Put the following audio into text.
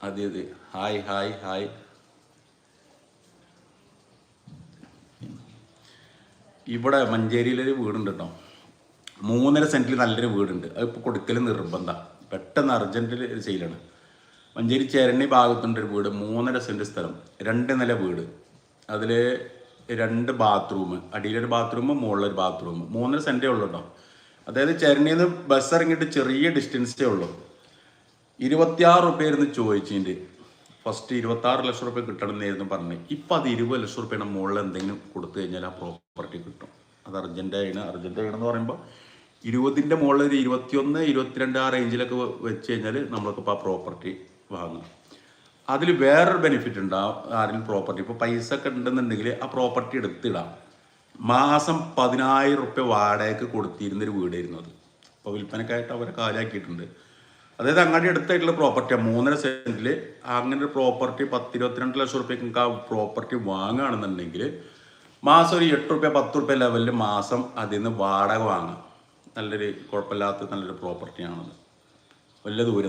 അതെ അതെ. Hi hi hi. ഇവിടെ മഞ്ചേരിയിലൊരു വീടുണ്ട് കേട്ടോ. 3.5 സെന്റിൽ നല്ലൊരു വീടുണ്ട്. അതിപ്പോൾ കൊടുക്കൽ നിർബന്ധമാണ്. പെട്ടെന്ന് അർജൻറ്റിൽ സെയിലാണ്. മഞ്ചേരി ചെരണി ഭാഗത്തുണ്ടൊരു വീട്, 3.5 സെന്റ് സ്ഥലം, 2 നില വീട്. അതിൽ 2 ബാത്റൂം, അടിയിലൊരു ബാത്റൂം, മുകളിലൊരു ബാത്റൂം, 3.5 സെന്റേ ഉള്ളൂ കേട്ടോ. അതായത് ചെരണയിൽ നിന്ന് ബസ് ഇറങ്ങിയിട്ട് ചെറിയ ഡിസ്റ്റൻസേ ഉള്ളൂ. 26 റുപ്യായിരുന്നു ചോദിച്ചതിൻ്റെ. ഫസ്റ്റ് 26 ലക്ഷം റുപ്യ കിട്ടണമെന്നായിരുന്നു പറഞ്ഞത്. ഇപ്പം അത് 20 ലക്ഷം റുപ്യയുടെ മുകളിൽ എന്തെങ്കിലും കൊടുത്തു കഴിഞ്ഞാൽ ആ പ്രോപ്പർട്ടി കിട്ടും. അത് അർജൻറ്റായിന്ന് പറയുമ്പോൾ 20ൻ്റെ മുകളിൽ ഒരു 21, 22 ആ റേഞ്ചിലൊക്കെ വെച്ച് കഴിഞ്ഞാൽ നമ്മൾക്കിപ്പോൾ ആ പ്രോപ്പർട്ടി വാങ്ങാം. അതിൽ വേറൊരു ബെനിഫിറ്റ് ഉണ്ട്. ആരെങ്കിലും പ്രോപ്പർട്ടി ഇപ്പോൾ പൈസ ഒക്കെ ഉണ്ടെന്നുണ്ടെങ്കിൽ ആ പ്രോപ്പർട്ടി എടുത്തിടാം. മാസം 10,000 റുപ്യ വാടകയ്ക്ക് കൊടുത്തിരുന്നൊരു വീടായിരുന്നു അത്. ഇപ്പോൾ വിൽപ്പനക്കായിട്ട് അവരെ കാലാക്കിയിട്ടുണ്ട്. അതായത് അങ്ങാടി അടുത്തായിട്ടുള്ള പ്രോപ്പർട്ടിയാണ്, 3.5 സെന്റിൽ. അങ്ങനെ ഒരു പ്രോപ്പർട്ടി 10-22 ലക്ഷം റുപ്യക്ക് നിങ്ങൾക്ക് ആ പ്രോപ്പർട്ടി വാങ്ങുകയാണെന്നുണ്ടെങ്കിൽ മാസം ഒരു 8 റുപ്യ 10 റുപ്യ ലെവലിൽ മാസം അതിൽ നിന്ന് വാടക വാങ്ങാം. നല്ലൊരു കുഴപ്പമില്ലാത്ത നല്ലൊരു പ്രോപ്പർട്ടിയാണത്. വലിയ ദൂരം